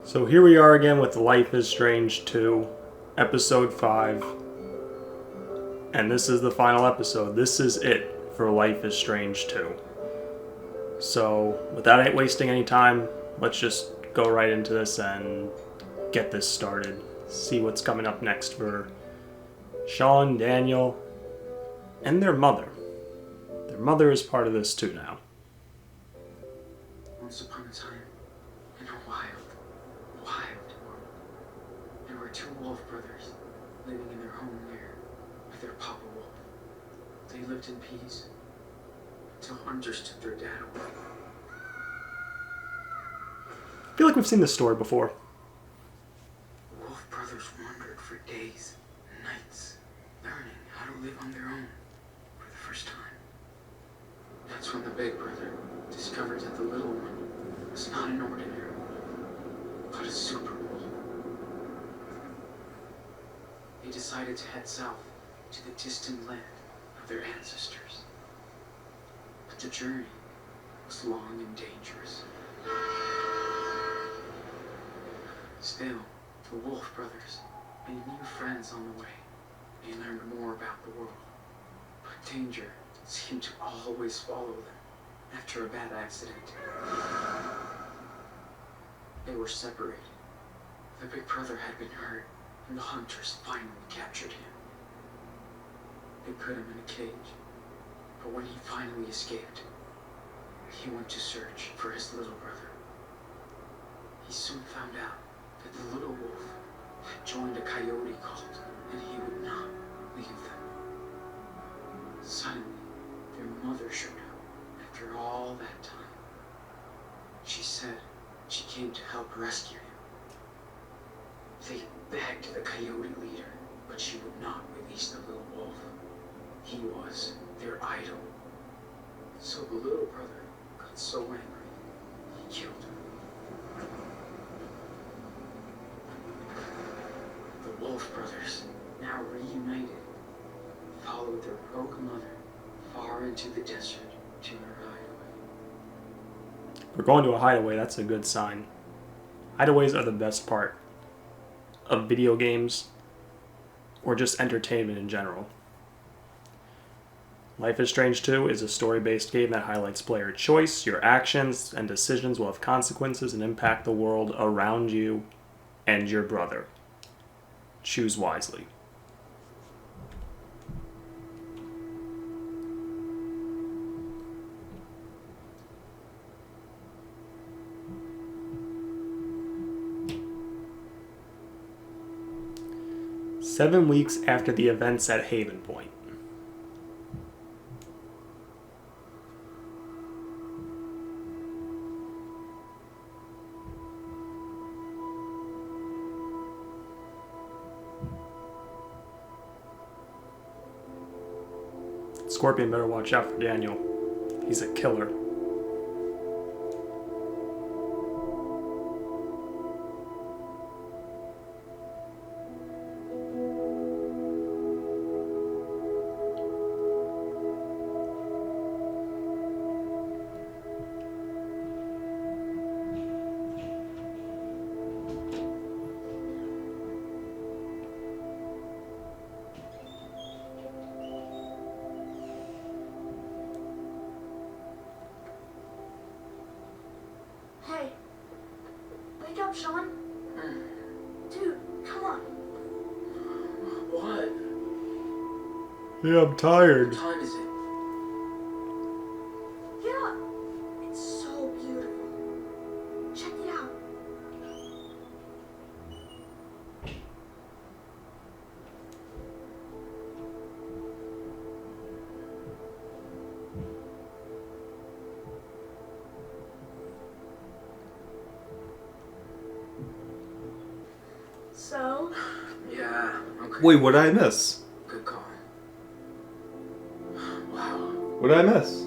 So here we are again with Life is Strange 2, Episode 5. And this is the final episode. This is it for Life is Strange 2. So, without wasting any time, let's just go right into this and get this started. See what's coming up next for Sean, Daniel, and their mother. Their mother is part of this too now. Once upon a time, in a wild world, there were two wolf brothers living in their home there with their papa wolf. They lived in peace until hunters took their dad away. I feel like we've seen this story before. The wolf brothers wandered for days and nights, learning how to live on their own for the first time. That's when the big brother discovered that the little one was not an ordinary wolf, but a super wolf. They decided to head south to the distant land of their ancestors. But the journey was long and dangerous. Still, the Wolf brothers made new friends on the way. They learned more about the world, but danger seemed to always follow them after a bad accident. They were separated. The big brother had been hurt, and the hunters finally captured him. They put him in a cage, but when he finally escaped, he went to search for his little brother. He soon found out that the little wolf had joined a coyote cult, and he would not leave them. Suddenly, their mother showed up after all that time. She said she came to help rescue him. They begged the coyote leader, but she would not release the little wolf. He was their idol. So the little brother got so angry, he killed her. The Wolf brothers, now reunited, followed their broken mother far into the desert to her hideaway. We're going to a hideaway, that's a good sign. Hideaways are the best part of video games or just entertainment in general. Life is Strange 2 is a story-based game that highlights player choice. Your actions and decisions will have consequences and impact the world around you and your brother. Choose wisely. "7 weeks after the events at Haven Point. Scorpion better watch out for Daniel. He's a killer. Hey, wake up, Sean. Dude, come on. What? Yeah, I'm tired. What time is it? Yeah, it's so beautiful. Check it out. So, Yeah, okay. Wait, what did I miss? Good call. Wow, What did I miss?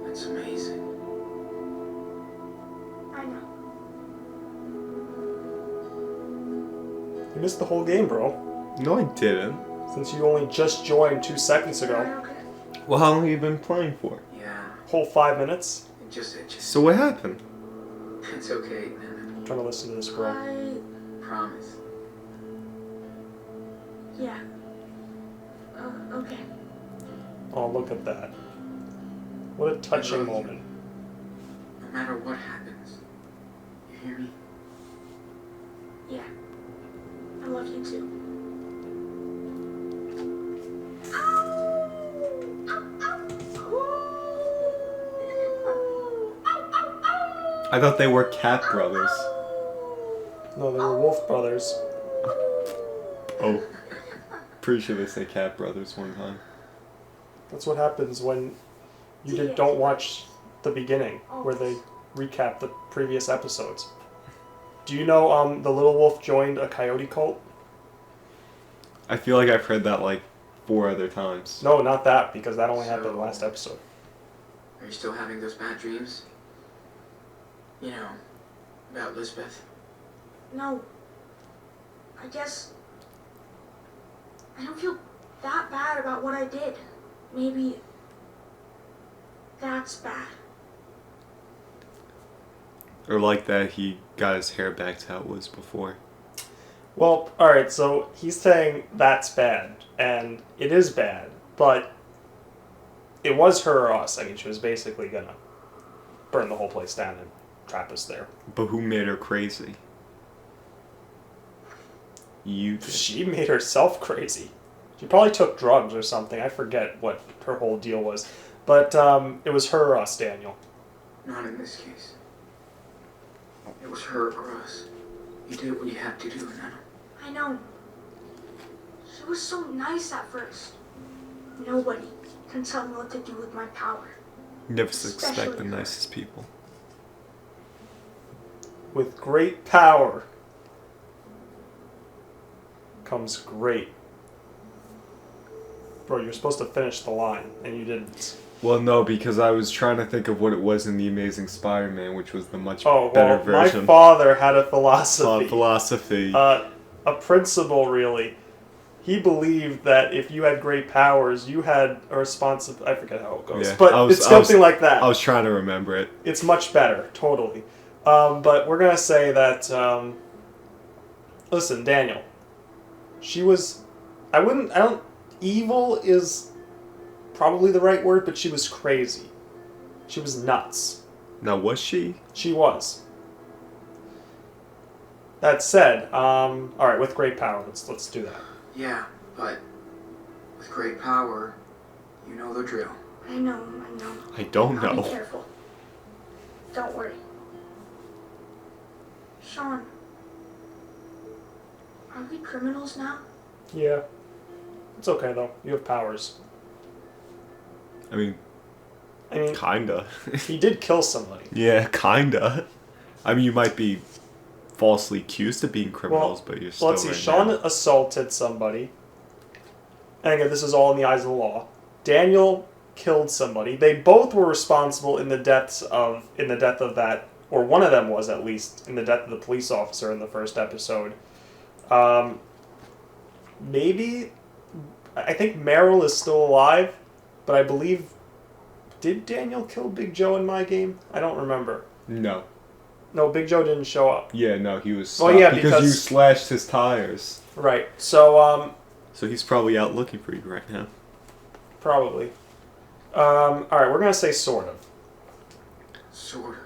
that's amazing. I know. You missed the whole game, bro. No, I didn't. Since you only just joined 2 seconds ago. Okay. Well, how long have you been playing for? Yeah, Whole 5 minutes. it just itches. So what happened? It's okay, Nana. I'm trying to listen to this, bro. Promise. Yeah. Okay. Oh, look at that. What a touching love you. moment. No matter what happens. You hear me? Yeah. I love you too. I thought they were cat brothers. No, they were wolf brothers. Oh. Pretty sure they say cat brothers one time. That's what happens when you don't watch the beginning, where they recap the previous episodes. Do you know the little wolf joined a coyote cult? I feel like I've heard that like 4 other times. No, not that, because that only happened last episode. Are you still having those bad dreams? You know, about Lisbeth? No. I guess I don't feel that bad about what I did. Maybe that's bad. Or like that he got his hair back to how it was before. Well, alright, so he's saying that's bad, and it is bad, but it was her or us. I mean, she was basically gonna burn the whole place down and trap us there. But who made her crazy? You did. She made herself crazy. She probably took drugs or something. I forget what her whole deal was. But it was her or us, Daniel. Not in this case. It was her or us. You did what you had to do, Nana. I know. She was so nice at first. Nobody can tell me what to do with my power. You never expect Especially the her. nicest people. With great power comes great. Bro, you're supposed to finish the line, and you didn't. Well, no, because I was trying to think of what it was in The Amazing Spider-Man, which was the much Oh, better well, my version. father had a philosophy. Philosophy. A principle, really. He believed that if you had great powers, you had a responsibility. I forget how it goes, Yeah, but it's something like that. I was trying to remember it. It's much better, totally. But we're gonna say that. Listen, Daniel. She was. I don't. Evil is probably the right word, but she was crazy. She was nuts. Now, was she? She was. That said, all right, with great power, let's do that. Yeah, but with great power, you know the drill. I know. I don't I'll know. be careful. Don't worry. Sean, are we criminals now? Yeah. It's okay though. You have powers. I mean, kinda. He did kill somebody. Yeah, kinda. I mean, you might be falsely accused of being criminals, but you're still. Let's see. Sean assaulted somebody. And again, this is all in the eyes of the law. Daniel killed somebody. They both were responsible in the death of that, or one of them was at least, in the death of the police officer in the first episode. Maybe, I think Meryl is still alive, but I believe, did Daniel kill Big Joe in my game? I don't remember. No. No, Big Joe didn't show up. Yeah, no, he was. Well, yeah, because you slashed his tires. Right. So, So he's probably out looking for you right now. probably. All right, we're gonna say sort of. Sort of.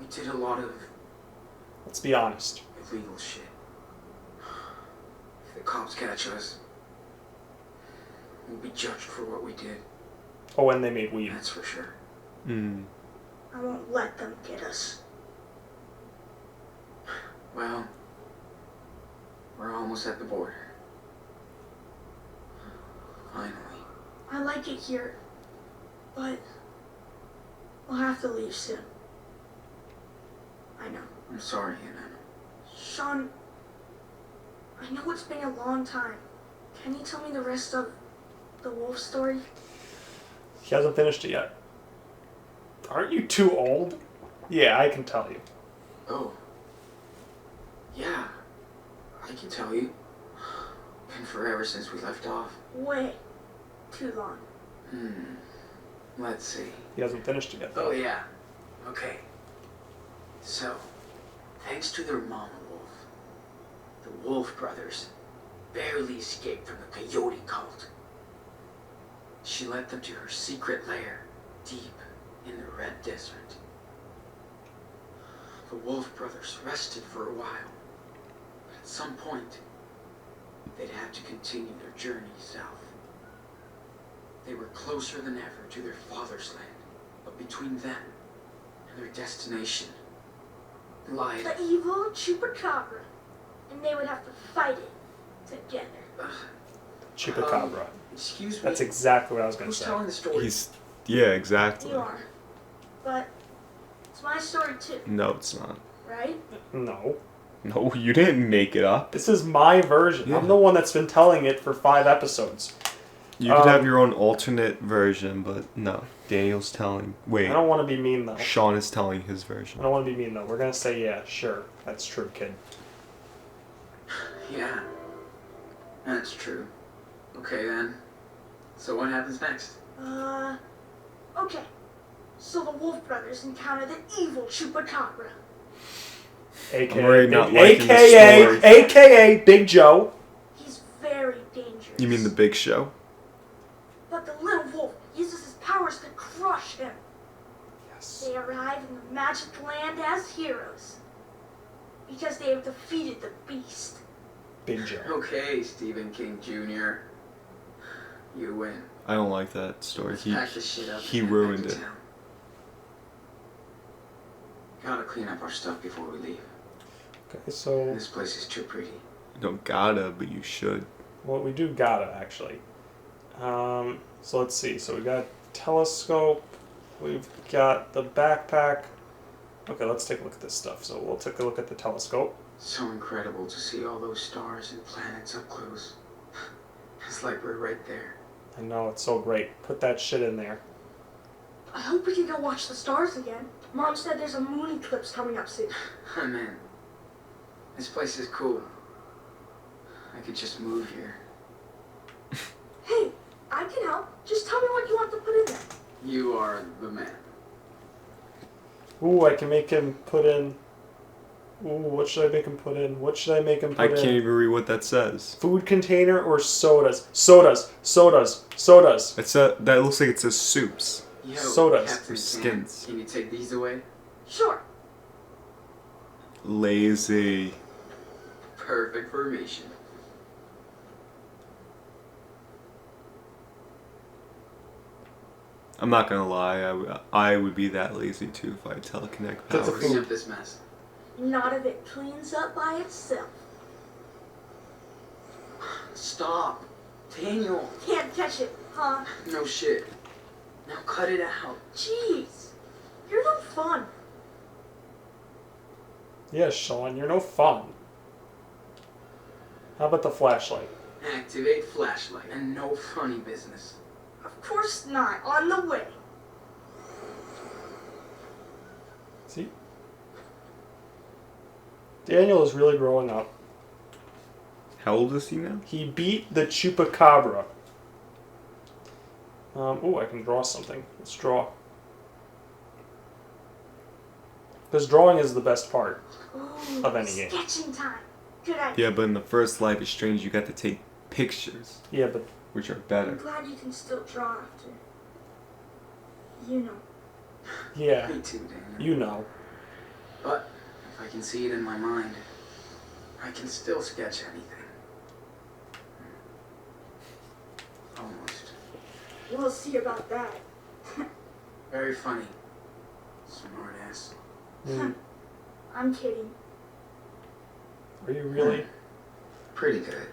We did a lot of Let's be honest. illegal shit. If the cops catch us, we'll be judged for what we did. Oh, and they made weed. That's for sure. Hmm. I won't let them get us. Well, we're almost at the border. Finally. I like it here, but we'll have to leave soon. I know. I'm sorry, Hannah. Sean, I know it's been a long time. Can you tell me the rest of the wolf story? He hasn't finished it yet. Aren't you too old? Yeah, I can tell you. Oh. Yeah. I can tell you. Been forever since we left off. Way too long. Let's see. He hasn't finished it yet. Oh, yeah. Okay. So, thanks to their mama wolf, the Wolf brothers barely escaped from the coyote cult. She led them to her secret lair, deep in the Red Desert. The Wolf brothers rested for a while, but at some point, they'd have to continue their journey south. They were closer than ever to their father's land, but between them and their destination lied The evil chupacabra. And they would have to fight it together. Chupacabra. Excuse me. That's exactly what I was going to Who's say. telling the story? Yeah, exactly. You are. But it's my story too, No, it's not. right? No. No, you didn't make it up. This is my version. Yeah. I'm the one that's been telling it for 5 episodes. You could have your own alternate version, but no. Daniel's telling. Wait. I don't want to be mean, though. Sean is telling his I version. don't want to be mean, though. We're going to say, yeah, sure. That's true, kid. Yeah, that's true. Okay then. So what happens next? Okay. So the Wolf brothers encounter the evil chupacabra. AKA, already not liking the story. AKA Big Joe. He's very dangerous. You mean the big show? But the little wolf uses his powers to crush him. Yes. They arrive in the magic land as heroes. Because they have defeated the beast. Big Joe. Okay, Stephen King Jr. You win. I don't like that story. Let's pack this shit up He and head ruined back to it. town. Gotta clean up our stuff before we leave. Okay, so This place is too pretty. You don't gotta, but you should. well, we do gotta, actually. So let's see. So we got telescope. We've got the backpack. Okay, let's take a look at this stuff. So we'll take a look at the telescope. So incredible to see all those stars and planets up close. It's like we're right there. I know, it's so great. Put that shit in there. I hope we can go watch the stars again. Mom said there's a moon eclipse coming up soon. I'm in. This place is cool. I could just move here. Hey, I can help. Just tell me what you want to put in there. You are the man. Ooh, I can make him put in... Ooh, what should I make him put in? What should I make him I put in? can't even read what that says. Food container or sodas? Sodas. Sodas. Sodas. That looks like it says soups. Yo, Sodas. Captain Or Sam, skins. can you take these away? Sure. Lazy. Perfect formation. I'm not gonna lie, I would be that lazy too if I had teleconnect That's a powers. Clean up this mess. Not if it cleans up by itself. Stop. Daniel. Can't catch it, huh? No shit. Now cut it out. Jeez. You're no fun. Yeah, Sean, you're no fun. How about the flashlight? Activate flashlight and no funny business. Of course not. On the way. See? Daniel is really growing up. How old is he now? He beat the Chupacabra. Ooh, I can draw something. Let's draw. Because drawing is the best part. Ooh, Of any game. sketching time. Good idea. Yeah, but in the first Life is Strange, you got to take pictures, Yeah, but which are I'm better. glad you can still draw after. You know. yeah, Me too, Daniel. you know. But if I can see it in my mind, I can still sketch anything. Almost. We'll see about that. Very funny. Smart ass. Mm. I'm kidding. Are you really? Pretty good.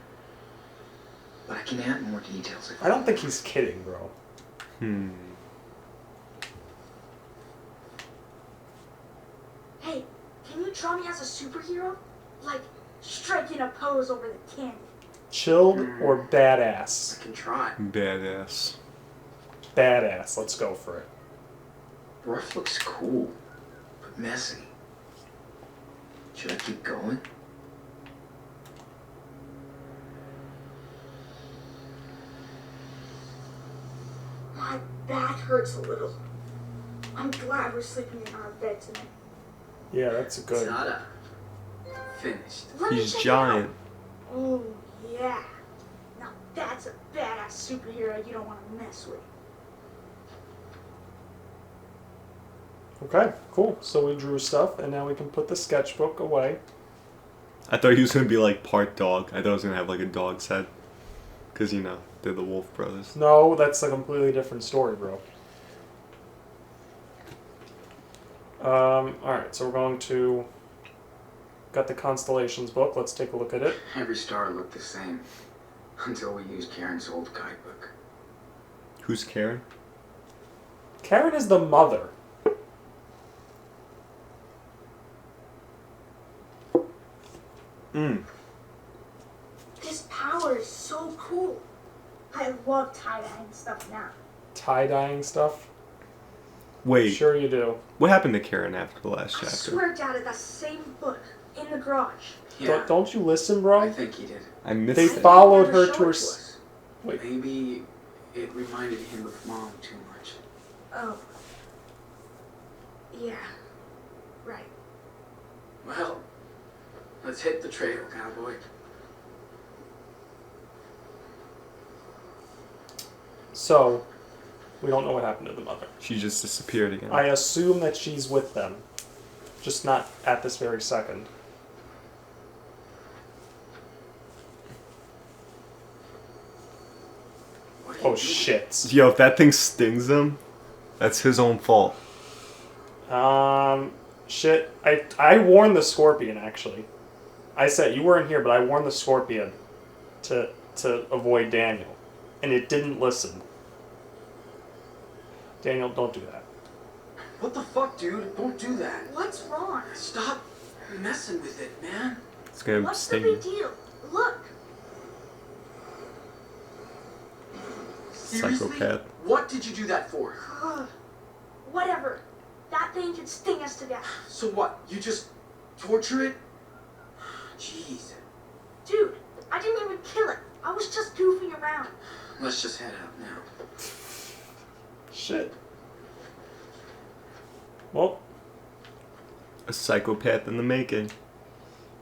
But I can add more details if I don't think he's kidding, bro. Hey, can you draw me as a superhero? Like, striking a pose over the canyon. Chilled or I badass? can try. Badass. Badass. Let's go for it. Rough looks cool, but messy. Should I keep going? My back hurts a little. I'm glad we're sleeping in our bed tonight. Yeah, that's good. Ta-da. Finished. Let me He's check it giant. out. Oh, yeah. Now that's a badass superhero you don't want to mess with. Okay, cool. So we drew stuff, and now we can put the sketchbook away. I thought he was gonna be like part dog. I thought he was gonna have like a dog's head. Cause you know, they're the Wolf Brothers. No, that's a completely different story, bro. Alright, so we're going to... Got the Constellations book. Let's take a look at it. Every star looked the same. Until we used Karen's old guidebook. Who's Karen? Karen is the mother. This power is so cool. I love tie-dyeing stuff now. Tie-dyeing stuff? Wait, Sure you do. what happened to Karen after the last I chapter? swear Dad had that same book in the garage. Yeah, Don't you listen, I bro? think he did. I missed They it. followed Never her showed to her... it us. Wait. Maybe it reminded him of Mom too much. Oh. Yeah. Right. Well, let's hit the trail, cowboy. So, we don't know what happened to the mother. She just disappeared again. I assume that she's with them. Just not at this very second. What are you Oh, doing? shit. Yo, if that thing stings him, that's his own fault. Shit. I warned the scorpion, actually. I said, you weren't here, but I warned the scorpion to avoid Daniel. And it didn't listen. Daniel, don't do that. What the fuck, dude? Don't do that. What's wrong? Stop messing with it, man. It's gonna What's the sting big you. deal? Look. Seriously? Psychopath. What did you do that for? Whatever. That thing could sting us to death. So what? You just torture it? Jeez. Dude, I didn't even kill it. I was just goofing around. Let's just head out now. Shit. Well, A psychopath in the making.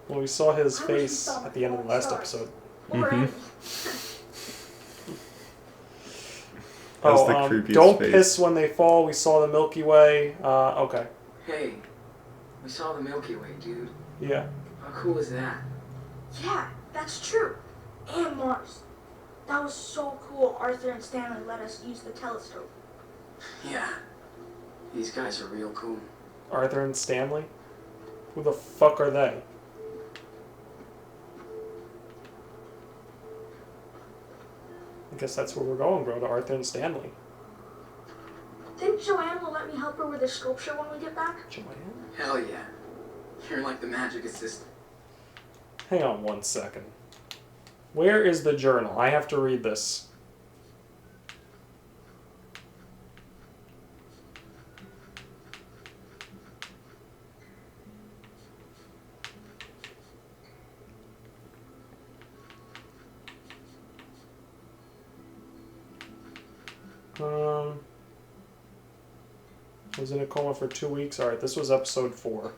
we saw his I wish we face saw at the end of the last stars. episode. Or Mhm. any. That was the creepiest Don't face. piss when they fall. We saw the Milky Way. Okay. Hey, we saw the Milky Way, dude. Yeah. How cool is that? Yeah, that's true. And Mars. That was so cool Arthur and Stanley let us use the telescope. Yeah. These guys are real cool. Arthur and Stanley? Who the fuck are they? I guess that's where we're going, bro, to Arthur and Stanley. Think Joanne will let me help her with the sculpture when we get back? Joanne? Hell yeah. You're like the magic assistant. Hang on one second. Where is the journal? I have to read this. Was in a coma for 2 weeks. Alright, this was episode 4.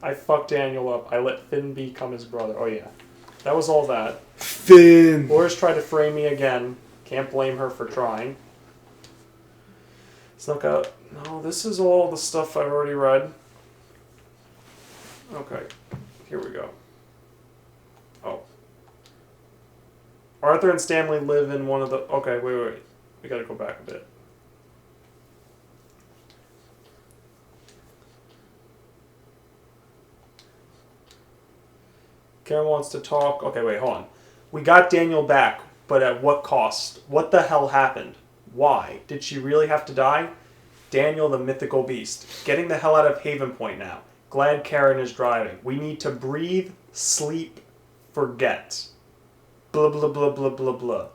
I fucked Daniel up. I let Finn become his brother. Oh yeah. That was all that. Finn! Laura's tried to frame me again. Can't blame her for trying. Snuck out. No, this is all the stuff I've already read. Okay. Here we go. Oh. Arthur and Stanley live in one of the... Okay, wait. We gotta go back a bit. Karen wants to talk. Okay, wait, hold on. We got Daniel back, but at what cost? What the hell happened? Why? Did she really have to die? Daniel the mythical beast. Getting the hell out of Haven Point now. Glad Karen is driving. We need to breathe, sleep, forget. Blah blah blah blah blah blah.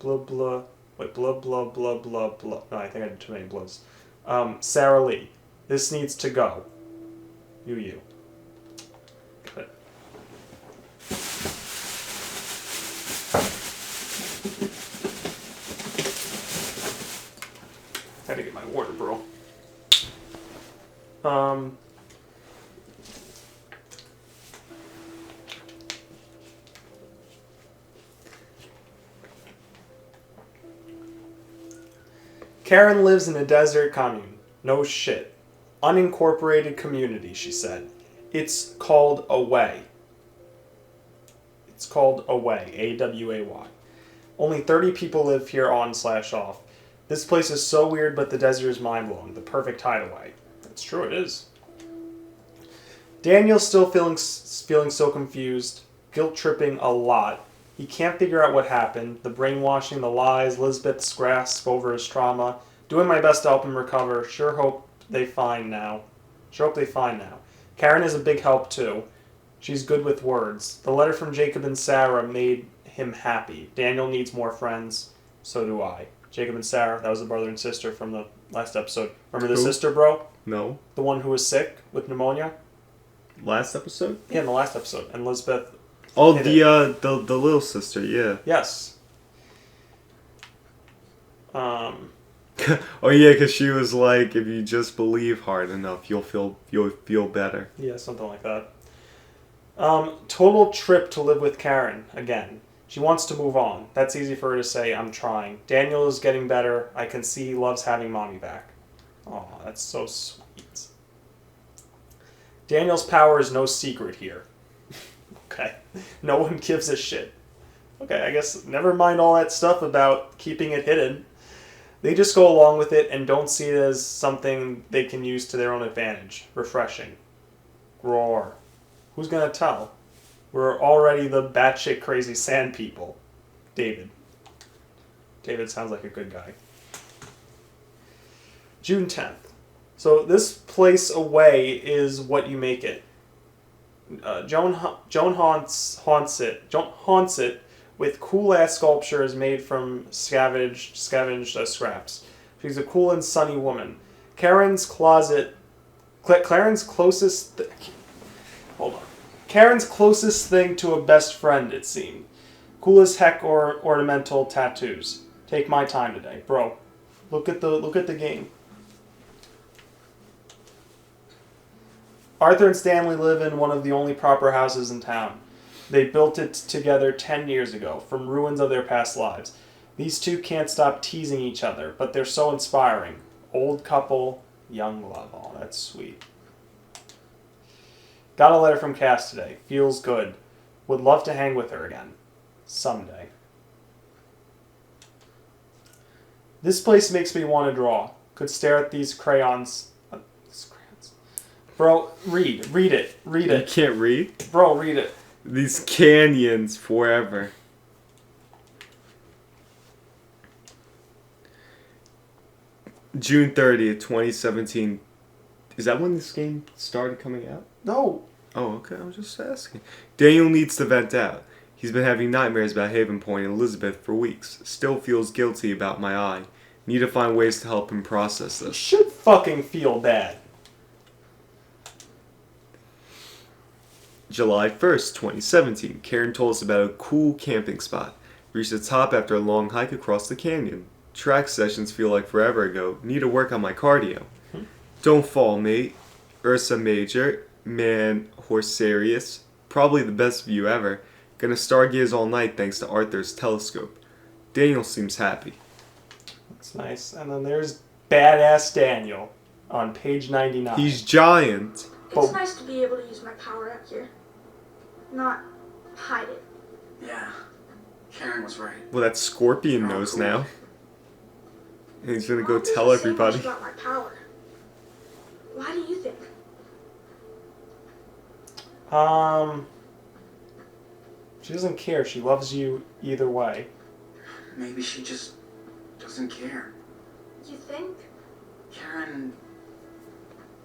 Blah blah. Wait, blah blah blah blah blah. No, I think I did too many blahs. Sarah Lee. This needs to go. You. Got it. Had to get my water, bro. Karen lives in a desert commune. No shit. Unincorporated community, she said. It's called Away. It's called Away. A-W-A-Y. Only 30 people live here on/off. This place is so weird, but the desert is mind-blowing. The perfect hideaway. That's true, it is. Daniel's still feeling so confused, guilt-tripping a lot. He can't figure out what happened. The brainwashing, the lies, Lisbeth's grasp over his trauma. Doing my best to help him recover. Sure hope they find now. Karen is a big help, too. She's good with words. The letter from Jacob and Sarah made him happy. Daniel needs more friends. So do I. Jacob and Sarah, that was the brother and sister from the last episode. Remember the sister, bro? No. The one who was sick with pneumonia? Last episode? Yeah, in the last episode. And Lisbeth... Oh, the little sister, yeah. Yes. Oh yeah, because she was like, if you just believe hard enough, you'll feel better. Yeah, something like that. Total trip to live with Karen again. She wants to move on. That's easy for her to say. I'm trying. Daniel is getting better. I can see he loves having mommy back. Oh, that's so sweet. Daniel's power is no secret here. Okay. No one gives a shit. Okay, I guess never mind all that stuff about keeping it hidden. They just go along with it and don't see it as something they can use to their own advantage. Refreshing. Roar. Who's gonna tell? We're already the batshit crazy sand people. David. David sounds like a good guy. June 10th. So this place away is what you make it. Joan haunts it with cool-ass sculptures made from scavenged scraps. She's a cool and sunny woman. Karen's closest thing to a best friend, it seemed. Cool as heck or ornamental tattoos. Take my time today, bro. Look at the game. Arthur and Stanley live in one of the only proper houses in town. They built it together 10 years ago, from ruins of their past lives. These two can't stop teasing each other, but they're so inspiring. Old couple, young love. Oh, that's sweet. Got a letter from Cass today. Feels good. Would love to hang with her again. Someday. This place makes me want to draw. Could stare at these crayons. Bro, read it. You can't read? Bro, read it. These canyons forever. June 30th, 2017. Is that when this game started coming out? No. Oh, okay. I was just asking. Daniel needs to vent out. He's been having nightmares about Haven Point and Elizabeth for weeks. Still feels guilty about my eye. Need to find ways to help him process You this. should fucking feel bad. July 1st, 2017. Karen told us about a cool camping spot. Reached the top after a long hike across the canyon. Track sessions feel like forever ago. Need to work on my cardio. Don't fall, mate. Ursa Major. Man, Horsarius. Probably the best view ever. Gonna stargaze all night thanks to Arthur's telescope. Daniel seems happy. That's nice. And then there's badass Daniel on page 99. He's giant. It's nice to be able to use my power out here. Not hide it. Yeah, Karen was right. Well, that Scorpion knows now. And he's gonna go Mom doesn't tell say everybody. much about my power. Why do you think? She doesn't care. She loves you either way. Maybe she just doesn't care. You think? Karen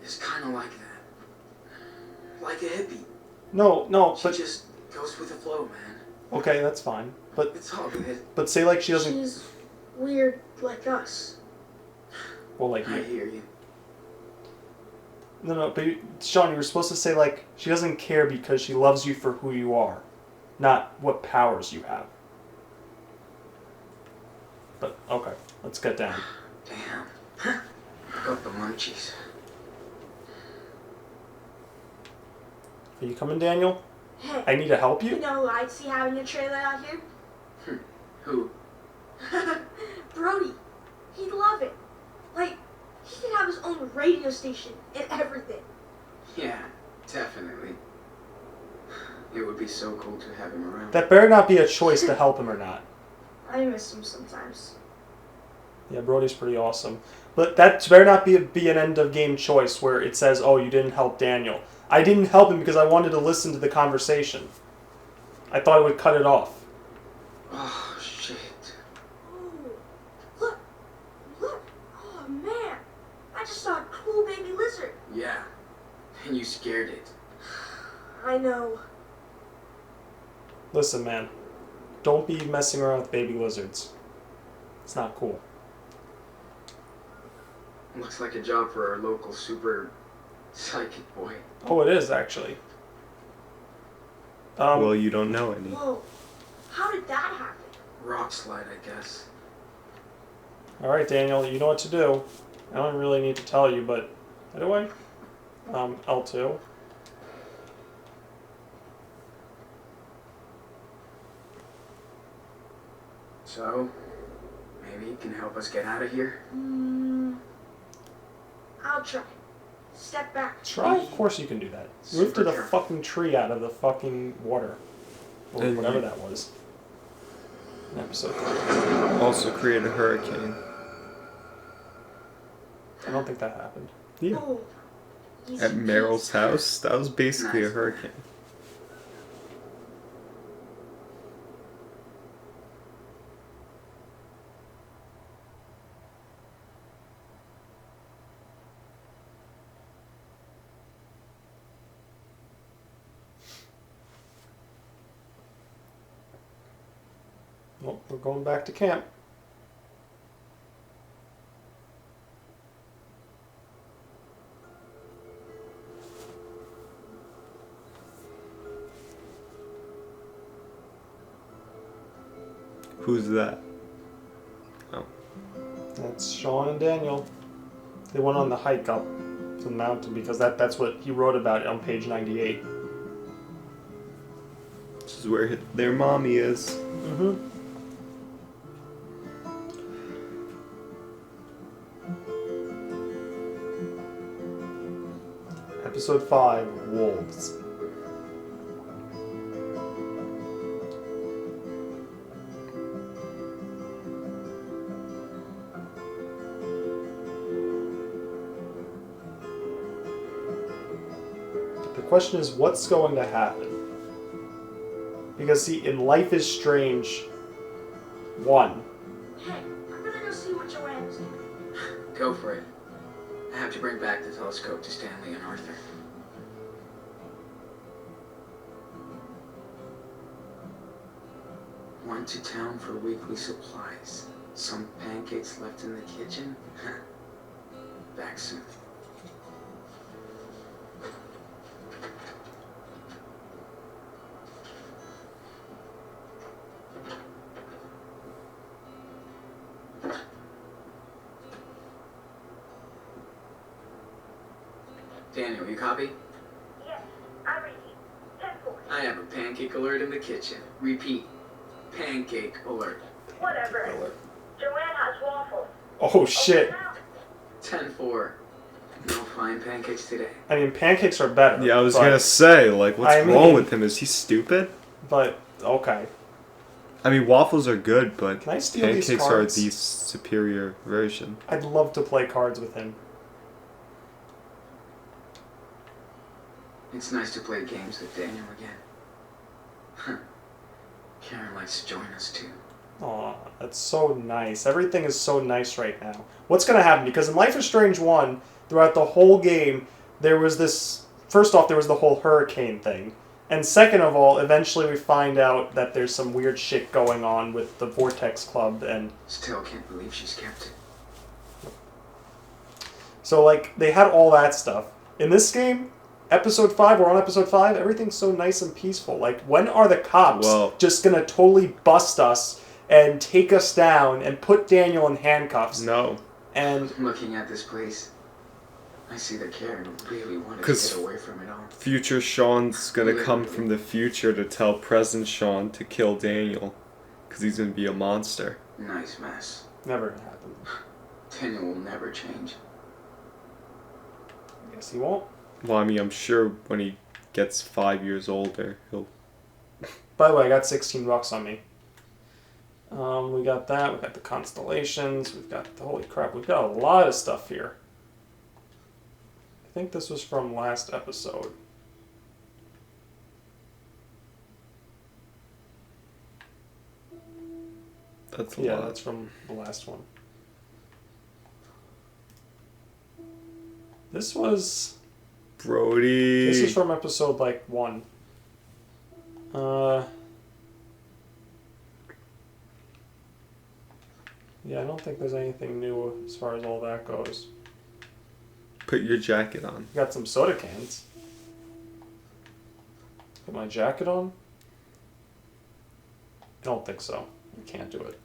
is kind of like that. Like a hippie. No, She but just goes with the flow, man. okay, that's fine. But It's all good. say like she doesn't. She's weird like us. Well, like I you. hear you. No, but Sean, you were supposed to say like she doesn't care because she loves you for who you are, not what powers you have. But okay, let's get down. Damn. Got the munchies. Are you coming, Daniel? Hey, I need to help you you? know who I'd see having a trailer out here? Who? Brody. He'd love it. Like, he could have his own radio station and everything. Yeah, definitely. It would be so cool to have him around. That better not be a choice to help him or not. I miss him sometimes. Yeah, Brody's pretty awesome. But that better not be an end of game choice where it says, oh, you didn't help Daniel. I didn't help him because I wanted to listen to the conversation. I thought it would cut it off. Oh, shit. Oh, look. Look. Oh, man. I just saw a cool baby lizard. Yeah, and you scared it. I know. Listen, man. Don't be messing around with baby lizards. It's not cool. Looks like a job for our local super psychic boy. Oh, it is, actually. Well, you don't know any. Whoa. How did that happen? Rock slide, I guess. Alright, Daniel, you know what to do. I don't really need to tell you, but... How do I? L2. So, maybe you can help us get out of here? I'll try. Step back. Try? Of course you can do that. You lifted a fucking tree out of the fucking water. Or And whatever you- that was. In episode 3. Also create a hurricane. I don't think that happened. Yeah. Oh, easy At Meryl's peasy. house, that was basically a Nice. hurricane. Well, we're going back to camp. Who's that? That's Sean and Daniel. They went on the hike up to the mountain because that's what he wrote about on page 98. This is where their mommy is. Mm-hmm. Episode 5, Wolves. The question is, what's going to happen? Because, see, in Life is Strange 1, Hey, I'm gonna go see what Joanne's doing. Go for it. I have to bring back the telescope to Stanley and Arthur. Went to town for weekly supplies. Some pancakes left in the kitchen. Back soon. Daniel, you copy? Yes, I'm ready. 10-4. I have a pancake alert in the kitchen. Repeat. Pancake alert. Whatever. Joanne has waffles. oh shit. 10-4. No flying pancakes today. I mean, pancakes are better. Yeah, I was but, gonna say, like, what's I wrong mean- with him? Is he stupid? But, okay. I mean, waffles are good, but Can I steal these pancakes are cards? the superior version. I'd love to play cards with him. It's nice to play games with Daniel again. Huh. Karen likes to join us too. Aw, that's so nice. Everything is so nice right now. What's going to happen? Because in Life is Strange 1, throughout the whole game, there was this... First off, there was the whole hurricane thing. And second of all, eventually we find out that there's some weird shit going on with the Vortex Club. And Still can't believe she's kept it. so, like, they had all that stuff. In this game, Episode 5, we're on Episode 5, everything's so nice and peaceful. Like, when are the cops Well- just going to totally bust us and take us down and put Daniel in handcuffs? No. And Looking at this place, I see that Karen really wanted to 'Cause get away from it all. future Sean's gonna come from the future to tell present Sean to kill Daniel. Because he's gonna be a monster. Nice mess. Never gonna happen. Daniel will never change. Guess he won't. Well, I mean, I'm sure when he gets 5 years older, he'll... By the way, I got $16 on me. We got that. We got the constellations. We've got the holy crap. We've got a lot of stuff here. I think this was from last episode. That's a Yeah, lot. that's from the last one. This was... Brody. This is from episode, like, 1. Yeah, I don't think there's anything new as far as all that goes. Put your jacket on. Got some soda cans. Put my jacket on? I don't think so. You can't do it.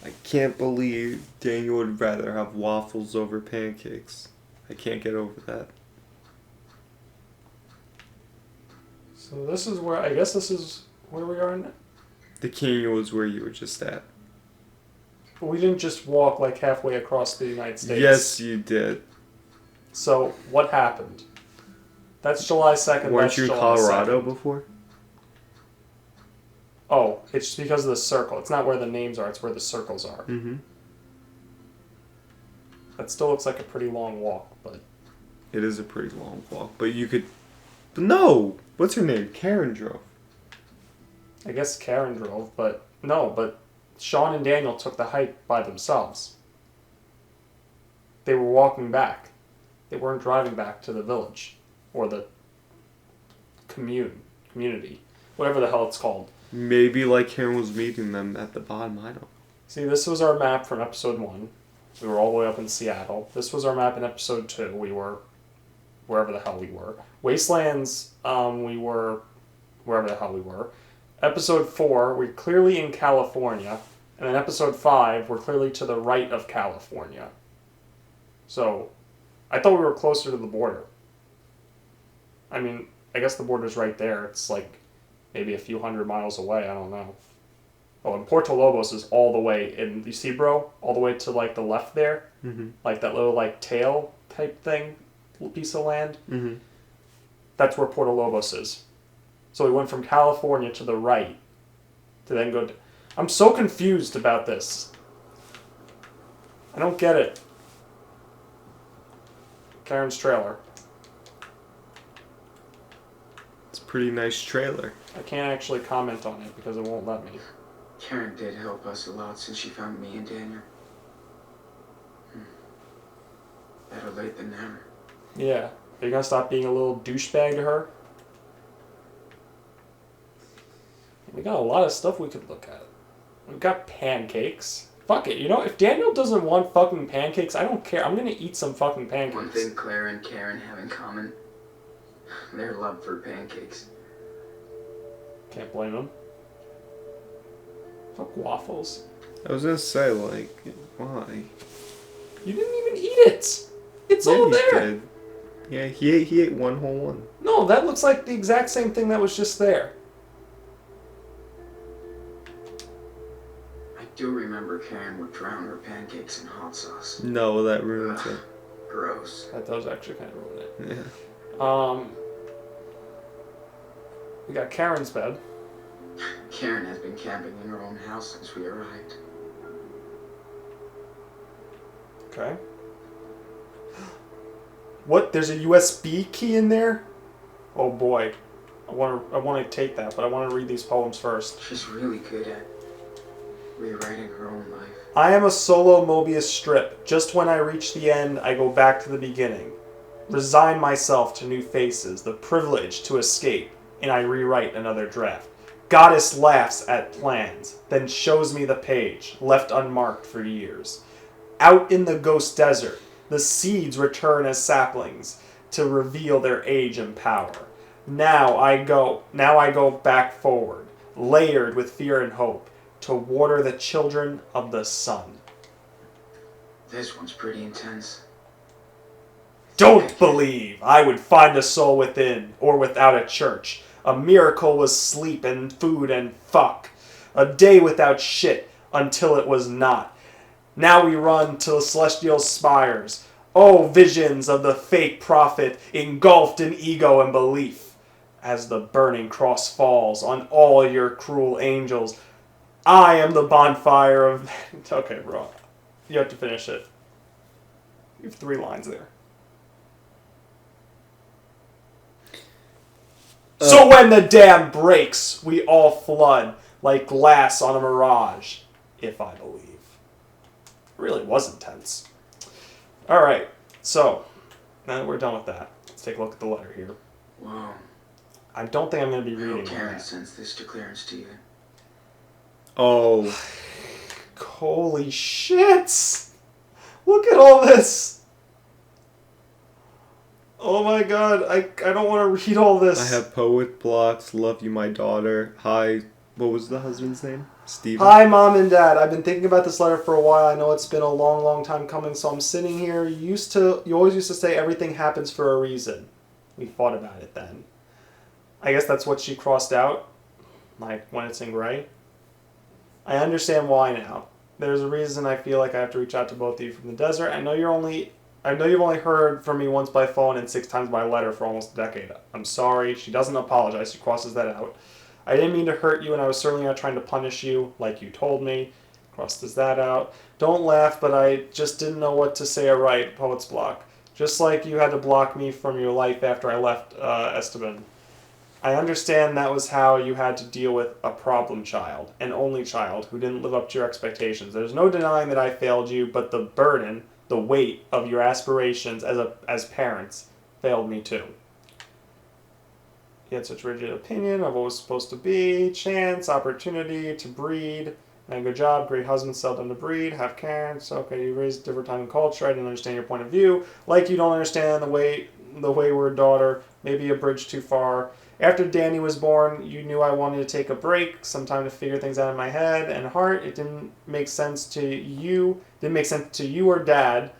I can't believe Daniel would rather have waffles over pancakes. I can't get over that. So this is where, I guess this is where we are now. The canyon was where you were just at. But we didn't just walk like halfway across the United States. Yes, you did. So what happened? That's July 2nd. Weren't that's you in July Colorado 2nd. before? Oh, it's just because of the circle. It's not where the names are, it's where the circles are. Mm-hmm. That still looks like a pretty long walk, but... It is a pretty long walk, but you could... But no! What's her name? Karen drove. I guess Karen drove, but... No, but Sean and Daniel took the hike by themselves. They were walking back. They weren't driving back to the village. Or the... community. Whatever the hell it's called. Maybe like Karen was meeting them at the bottom, I don't know. See, this was our map from episode 1. We were all the way up in Seattle. This was our map in episode 2. We were wherever the hell we were. Wastelands, we were wherever the hell we were. Episode 4, we're clearly in California. And then episode 5, we're clearly to the right of California. So, I thought we were closer to the border. I mean, I guess the border's right there. It's like maybe a few hundred miles away. I don't know. Oh, and Puerto Lobos is all the way in. You see, bro? All the way to, like, the left there? Mm-hmm. Like that little, like, tail type thing, little piece of land. Mm-hmm. That's where Puerto Lobos is. So we went from California to the right to then go... I'm so confused about this. I don't get it. Karen's trailer. It's a pretty nice trailer. I can't actually comment on it because it won't let me. Karen did help us a lot since she found me and Daniel. Better late than never. Yeah. Are you gonna stop being a little douchebag to her? We got a lot of stuff we could look at. We've got pancakes. Fuck it, you know, if Daniel doesn't want fucking pancakes, I don't care. I'm gonna eat some fucking pancakes. One thing Claire and Karen have in common, their love for pancakes. Can't blame him. Fuck waffles. I was gonna say, like, why? You didn't even eat it! It's Yeah, all he there! did. Yeah, he ate one whole one. No, that looks like the exact same thing that was just there. I do remember Karen would drown her pancakes in hot sauce. No, that ruins Ugh, it. gross. That does actually kind of ruin it. Yeah. We got Karen's bed. Karen has been camping in her own house since we arrived. Okay. What? There's a USB key in there? Oh boy. I want to take that, but I want to read these poems first. She's really good at rewriting her own life. I am a solo Mobius strip. Just when I reach the end, I go back to the beginning. Resign myself to new faces, the privilege to escape, and I rewrite another draft. Goddess laughs at plans, then shows me the page, left unmarked for years. Out in the ghost desert, the seeds return as saplings to reveal their age and power. Now I go back forward, layered with fear and hope, to water the children of the sun. This one's pretty intense. don't believe I would find a soul within or without a church. A miracle was sleep and food and fuck. A day without shit until it was not. Now we run to the celestial spires. Oh, visions of the fake prophet engulfed in ego and belief. As the burning cross falls on all your cruel angels, I am the bonfire of... Okay, bro. You have to finish it. You have 3 lines there. So when the dam breaks, we all flood like glass on a mirage, if I believe. It really was intense. Alright, so, now that we're done with that, let's take a look at the letter here. Whoa. I don't think I'm going to be I reading hope Karen that. sends this to Claire and Steven. Oh. Holy shit! Look at all this! Oh my god, I don't want to read all this. I have poet blocks, love you my daughter. Hi, what was the husband's name? Steven? Hi, Mom and Dad. I've been thinking about this letter for a while. I know it's been a long, long time coming, so I'm sitting here. You always used to say everything happens for a reason. We fought about it then. I guess that's what she crossed out, like when it's in gray. I understand why now. There's a reason I feel like I have to reach out to both of you from the desert. I know you've only heard from me once by phone and 6 times by letter for almost a decade. I'm sorry. She doesn't apologize. She crosses that out. I didn't mean to hurt you, and I was certainly not trying to punish you, like you told me. Crosses that out. Don't laugh, but I just didn't know what to say or write. Poet's block. Just like you had to block me from your life after I left Esteban. I understand that was how you had to deal with a problem child, an only child, who didn't live up to your expectations. There's no denying that I failed you, but the burden, the weight of your aspirations as parents failed me too. You had such rigid opinion of what was supposed to be, chance, opportunity to breed, and good job, great husband, seldom to breed, have parents, okay, you raised a different time and culture, I didn't understand your point of view, like you don't understand the wayward daughter, maybe a bridge too far. After Danny was born, you knew I wanted to take a break, some time to figure things out in my head and heart. It didn't make sense to you, or Dad.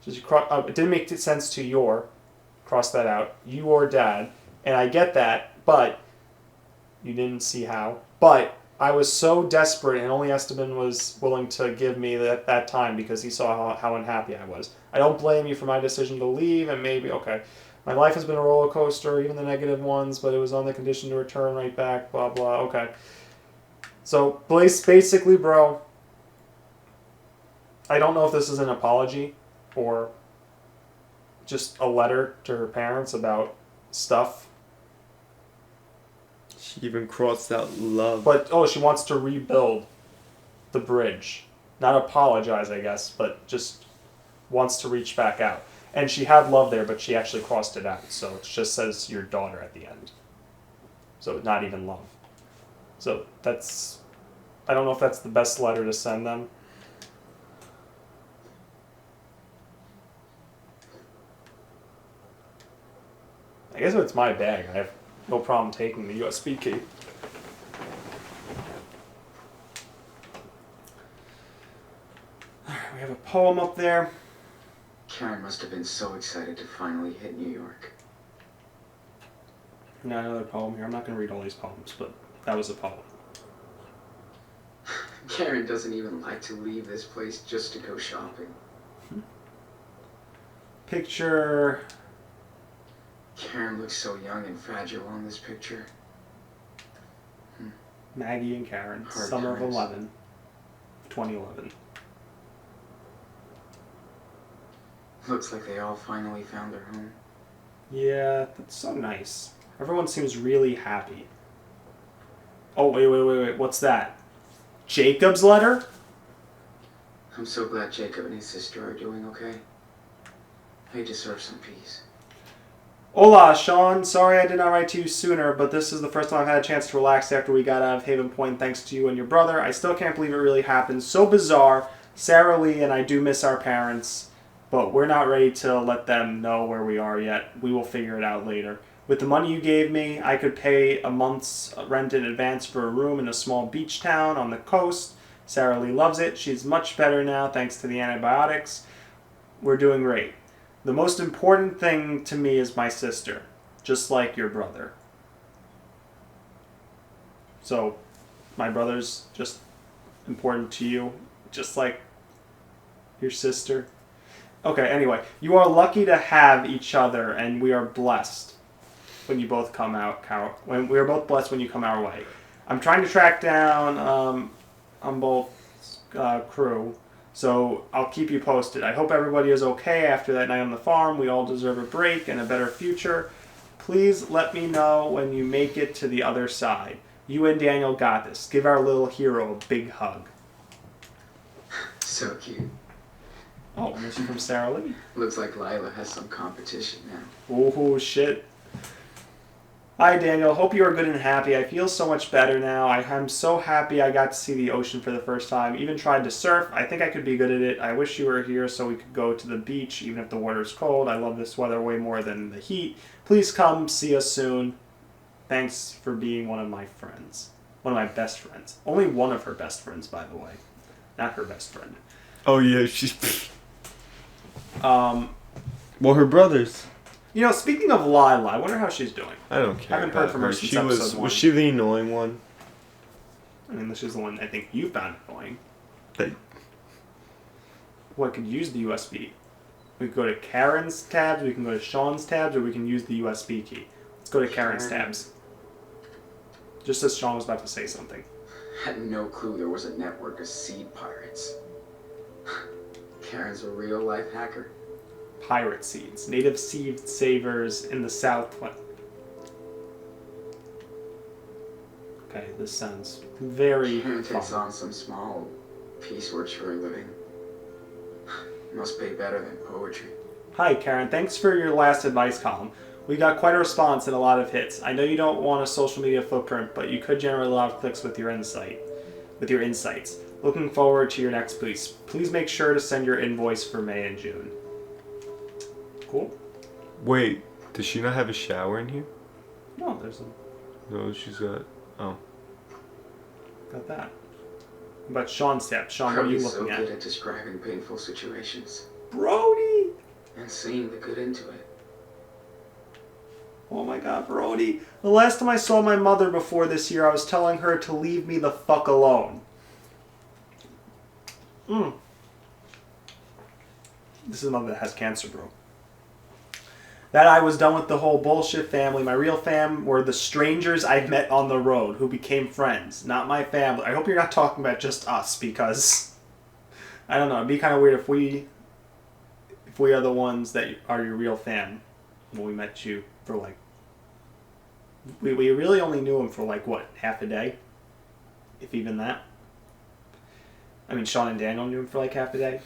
It didn't make sense to cross that out, you or Dad. And I get that, but you didn't see how. But I was so desperate, and only Esteban was willing to give me that time because he saw how unhappy I was. I don't blame you for my decision to leave, and maybe, okay, my life has been a roller coaster, even the negative ones, but it was on the condition to return right back, blah, blah, okay. So, basically, bro, I don't know if this is an apology or just a letter to her parents about stuff. She even crossed out love. But, she wants to rebuild the bridge. Not apologize, I guess, but just wants to reach back out. And she had love there, but she actually crossed it out. So it just says your daughter at the end. So not even love. So I don't know if that's the best letter to send them. I guess if it's my bag, I have no problem taking the USB key. Alright, we have a poem up there. Karen must have been so excited to finally hit New York. Now another poem here. I'm not going to read all these poems, but that was a poem. Karen doesn't even like to leave this place just to go shopping. Picture... Karen looks so young and fragile on this picture. Maggie and Karen, Hard summer times. of 2011. Looks like they all finally found their home. Yeah, that's so nice. Everyone seems really happy. Oh, wait. What's that? Jacob's letter? I'm so glad Jacob and his sister are doing okay. They deserve some peace. Hola, Sean. Sorry I did not write to you sooner, but this is the first time I've had a chance to relax after we got out of Haven Point thanks to you and your brother. I still can't believe it really happened. So bizarre. Sarah Lee and I do miss our parents, but we're not ready to let them know where we are yet. We will figure it out later. With the money you gave me, I could pay a month's rent in advance for a room in a small beach town on the coast. Sarah Lee loves it. She's much better now thanks to the antibiotics. We're doing great. The most important thing to me is my sister, just like your brother. So, my brother's just important to you, just like your sister. Okay, anyway, you are lucky to have each other, and we are blessed when you both come out. When we are both blessed when you come our way. I'm trying to track down on both crew, so I'll keep you posted. I hope everybody is okay after that night on the farm. We all deserve a break and a better future. Please let me know when you make it to the other side. You and Daniel got this. Give our little hero a big hug. So cute. Oh, and this is from Sarah Lee. Looks like Lila has some competition now. Oh, shit. Hi, Daniel. Hope you are good and happy. I feel so much better now. I'm so happy I got to see the ocean for the first time. Even tried to surf. I think I could be good at it. I wish you were here so we could go to the beach, even if the water's cold. I love this weather way more than the heat. Please come see us soon. Thanks for being one of my friends. One of my best friends. Only one of her best friends, by the way. Not her best friend. Oh yeah, she's. Well, her brothers. You know, speaking of Lila, I wonder how she's doing. I don't care. I haven't heard from her since episode 1. Was she the annoying one? I mean, this is the one I think you found annoying. That. What could use the USB? We could go to Karen's tabs, we can go to Sean's tabs, or we can use the USB key. Let's go to Karen's tabs. Just as Sean was about to say something. Had no clue there was a network of seed pirates. Karen's a real-life hacker. Pirate seeds. Native seed savers in the south. Okay, this sounds very Karen takes fun. on some small piecework for a living. Must pay better than poetry. Hi, Karen. Thanks for your last advice column. We got quite a response and a lot of hits. I know you don't want a social media footprint, but you could generate a lot of clicks with your insights. Looking forward to your next piece. Please make sure to send your invoice for May and June. Cool. Wait, does she not have a shower in here? No, there's a... No, she's got. Oh. Got that. What about Sean's tab? Sean, what are you Probably looking so at? good at describing painful situations Brody! and seeing the good into it. Oh my god, Brody. The last time I saw my mother before this year, I was telling her to leave me the fuck alone. This is a mother that has cancer, bro. That I was done with the whole bullshit family. My real fam were the strangers I met on the road who became friends, not my family. I hope you're not talking about just us, because I don't know, it'd be kind of weird if we are the ones that are your real fam when we met you for like we really only knew him for like what, half a day, if even that. I mean, Sean and Daniel knew him for like half a day.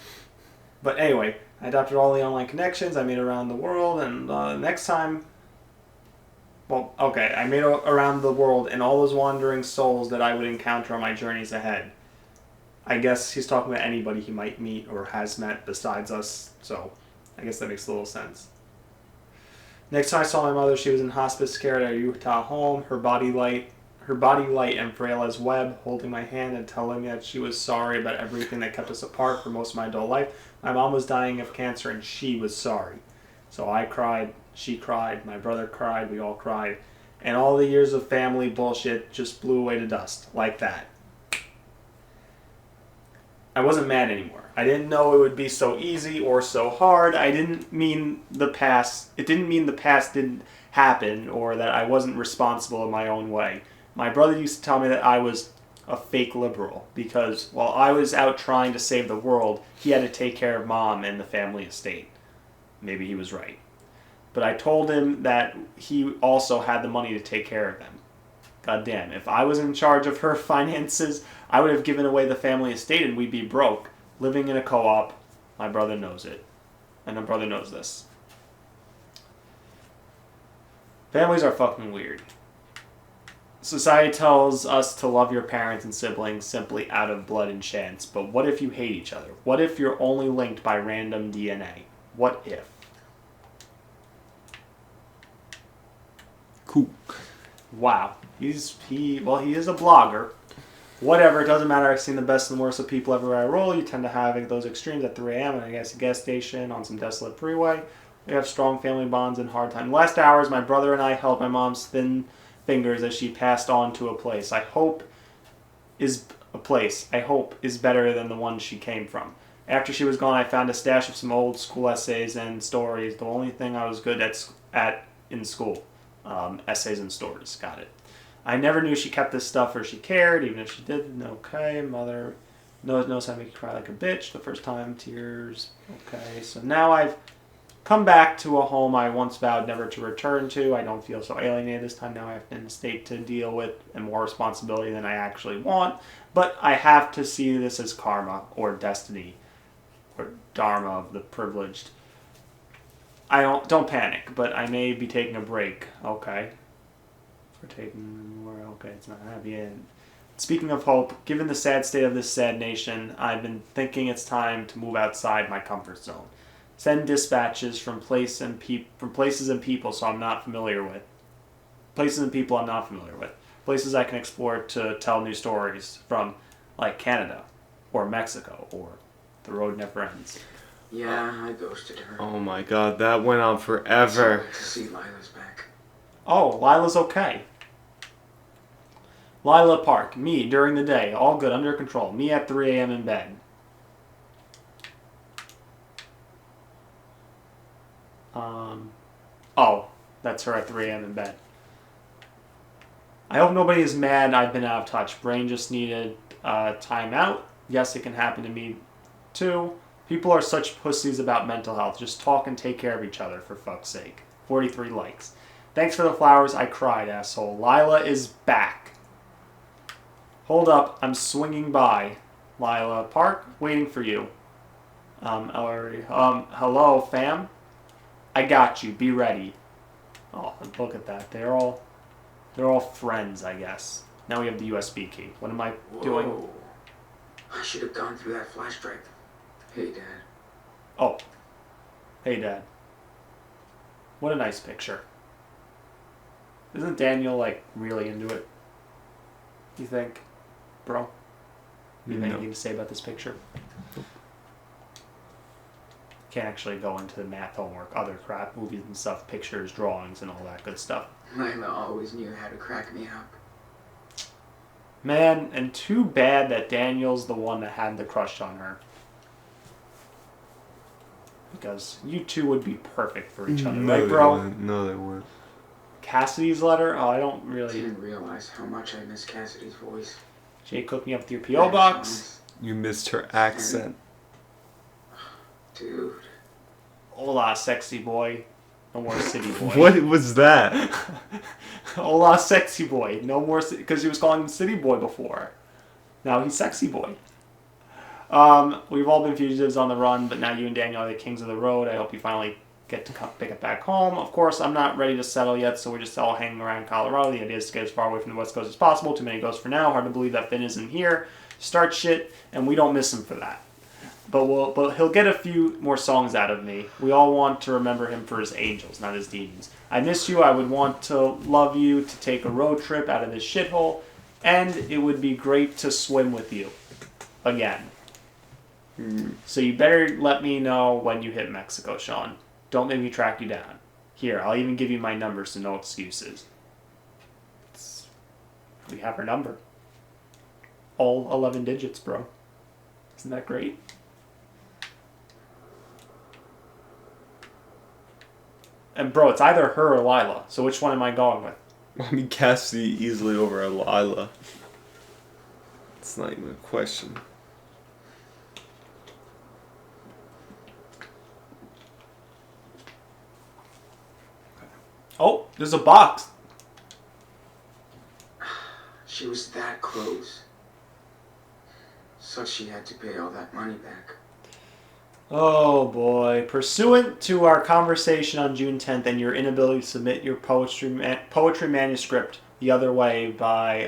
But anyway, I adopted all the online connections I made around the world, and next time... Well, okay, I made around the world and all those wandering souls that I would encounter on my journeys ahead. I guess he's talking about anybody he might meet or has met besides us, so I guess that makes a little sense. Next time I saw my mother, she was in hospice care at our Utah home, her body light and frail as web, holding my hand and telling me that she was sorry about everything that kept us apart for most of my adult life. My mom was dying of cancer and she was sorry. So I cried, she cried, my brother cried, we all cried. And all the years of family bullshit just blew away to dust, like that. I wasn't mad anymore. I didn't know it would be so easy or so hard. It didn't mean the past didn't happen or that I wasn't responsible in my own way. My brother used to tell me that I was a fake liberal because while I was out trying to save the world, he had to take care of Mom and the family estate. Maybe he was right. But I told him that he also had the money to take care of them. God damn, if I was in charge of her finances, I would have given away the family estate and we'd be broke, living in a co-op. My brother knows it. And my brother knows this. Families are fucking weird. Society tells us to love your parents and siblings simply out of blood and chance, but what if you hate each other? What if you're only linked by random DNA? What if? Cool. Wow. He is a blogger. Whatever, it doesn't matter. I've seen the best and worst of people everywhere I roll. You tend to have those extremes at 3 a.m. and I guess a gas station on some desolate freeway. We have strong family bonds in hard times. Last hours, my brother and I held my mom's thin fingers as she passed on to a place. I hope is better than the one she came from. After she was gone, I found a stash of some old school essays and stories. The only thing I was good at in school. Essays and stories. Got it. I never knew she kept this stuff or she cared, even if she didn't. Okay, mother knows how to make you cry like a bitch. The first time, tears. Okay, so now I've come back to a home I once vowed never to return to. I don't feel so alienated this time. Now I have in a state to deal with and more responsibility than I actually want. But I have to see this as karma or destiny or dharma of the privileged. I don't panic, but I may be taking a break. Okay. Okay, it's not happy. And speaking of hope, given the sad state of this sad nation, I've been thinking it's time to move outside my comfort zone. Send dispatches from places and people so I'm not familiar with. Places and people I'm not familiar with. Places I can explore to tell new stories from, like Canada, or Mexico, or The Road Never Ends. Yeah, I ghosted her. Oh my god, that went on forever. To see Lila's back. Oh, Lila's okay. Lila Park, me during the day, all good, under control. Me at 3 a.m. in bed. Oh, that's her at 3 a.m. in bed. I hope nobody is mad I've been out of touch. Brain just needed time out. Yes, it can happen to me too. People are such pussies about mental health. Just talk and take care of each other, for fuck's sake. 43 likes. Thanks for the flowers. I cried, asshole. Lila is back. Hold up. I'm swinging by. Lila Park, waiting for you. Hello, fam? I got you. Be ready. Oh, look at that. They're all friends, I guess. Now we have the USB key. What am I doing? I should have gone through that flash drive. Hey, Dad. Oh. Hey, Dad. What a nice picture. Isn't Daniel, like, really into it? You think? Bro? Anything you need to say about this picture? Can't actually go into the math homework, other crap, movies and stuff, pictures, drawings, and all that good stuff. Lila always knew how to crack me up. Man, and too bad that Daniel's the one that had the crush on her. Because you two would be perfect for each other, right, bro? No, they weren't. Cassidy's letter? Oh, I don't I really... didn't realize how much I miss Cassidy's voice. Jake hooked me up with your P.O. box. You missed her accent. Dude. Hola, sexy boy. No more city boy. What was that? Hola, sexy boy. No more... Because he was calling him city boy before. Now he's sexy boy. We've all been fugitives on the run, but now you and Daniel are the kings of the road. I hope you finally get to pick it back home. Of course, I'm not ready to settle yet, so we're just all hanging around Colorado. The idea is to get as far away from the West Coast as possible. Too many ghosts for now. Hard to believe that Finn isn't here. Start shit, and we don't miss him for that. But he'll get a few more songs out of me. We all want to remember him for his angels, not his demons. I miss you. I would want to love you, to take a road trip out of this shithole, and it would be great to swim with you again. So you better let me know when you hit Mexico, Sean. Don't make me track you down. Here, I'll even give you my number, so no excuses. We have her number. All 11 digits, bro. Isn't that great? And bro, it's either her or Lila. So which one am I going with? I mean, Cassidy easily over Lila. It's not even a question. Oh, there's a box. She was that close. So she had to pay all that money back. Oh boy. Pursuant to our conversation on June 10th and your inability to submit your poetry manuscript the other way by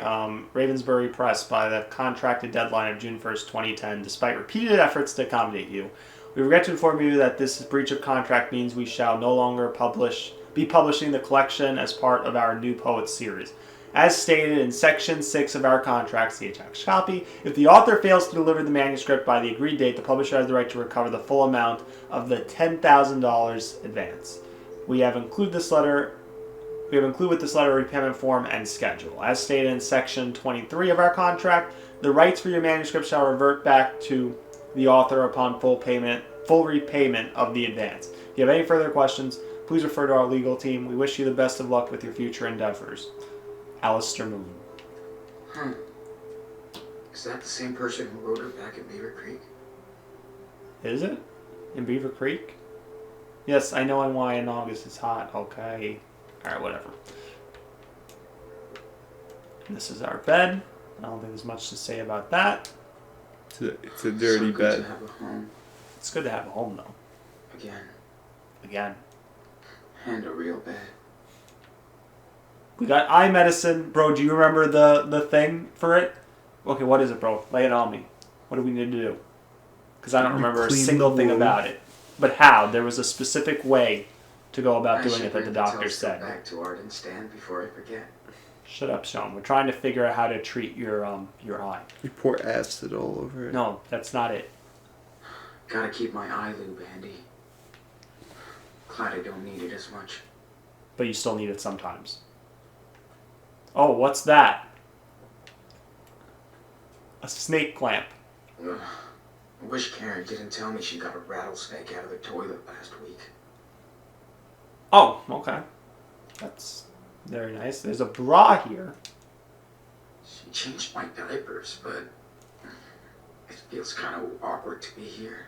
Ravensbury Press by the contracted deadline of June 1st, 2010, despite repeated efforts to accommodate you, we regret to inform you that this breach of contract means we shall no longer be publishing the collection as part of our New Poets series. as stated in Section 6 of our contract, see attached copy. If the author fails to deliver the manuscript by the agreed date, the publisher has the right to recover the full amount of the $10,000 advance. We have included with this letter a repayment form and schedule. As stated in Section 23 of our contract, the rights for your manuscript shall revert back to the author upon full repayment of the advance. If you have any further questions, please refer to our legal team. We wish you the best of luck with your future endeavors. Alistair Moon. Is that the same person who wrote her back at Beaver Creek? Is it? In Beaver Creek? Yes, I know why in August it's hot. Okay. Alright, whatever. This is our bed. I don't think there's much to say about that. It's a dirty So good bed. to have a home. It's good to have a home, though. Again. And a real bed. We got eye medicine. Bro, do you remember the thing for it? Okay, what is it, bro? Lay it on me. What do we need to do? Because I don't remember a Clean single the thing wound. about it. But how? There was a specific way to go about doing it that the doctor Go said. back to Arden Stand before I forget. Shut up, Sean. We're trying to figure out how to treat your eye. You pour acid all over it. No, that's not it. Gotta keep my eye lube handy. Glad I don't need it as much. But you still need it sometimes. Oh, what's that? A snake clamp. Ugh. I wish Karen didn't tell me she got a rattlesnake out of the toilet last week. Oh, okay. That's very nice. There's a bra here. She changed my diapers, but it feels kind of awkward to be here.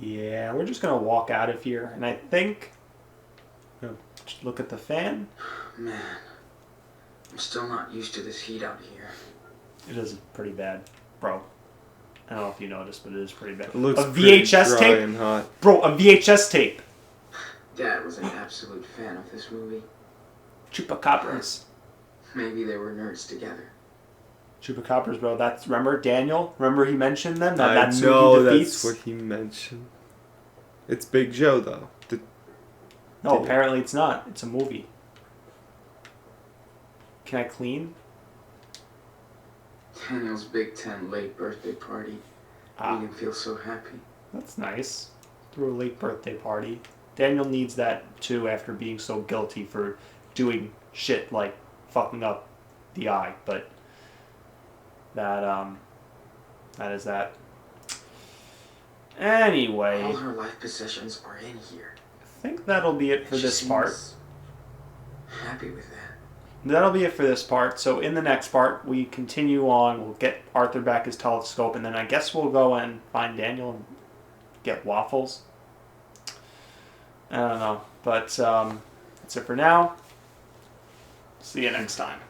Yeah, we're just going to walk out of here. And I think... Look at the fan. Man, I'm still not used to this heat out here. It is pretty bad, bro. I don't know if you noticed, but it is pretty bad. It looks A VHS pretty dry tape? and hot. Bro, a VHS tape. Dad was an absolute fan of this movie. Chupacabras. Maybe they were nerds together. Chupacabras, bro. That's, remember Daniel? Remember he mentioned them? I That know Natsuki defeats? that's what he mentioned. It's Big Joe, though. No, apparently it's not. It's a movie. Can I clean? Daniel's Big Ten late birthday party made him feel so happy. That's nice. Threw a late birthday party. Daniel needs that too after being so guilty for doing shit like fucking up the eye. But that is that. Anyway, All her life possessions are in here. I think that'll be it for She this part. seems happy with that. That'll be it for this part. So in the next part, we continue on. We'll get Arthur back his telescope, and then I guess we'll go and find Daniel and get waffles. I don't know. But that's it for now. See you next time.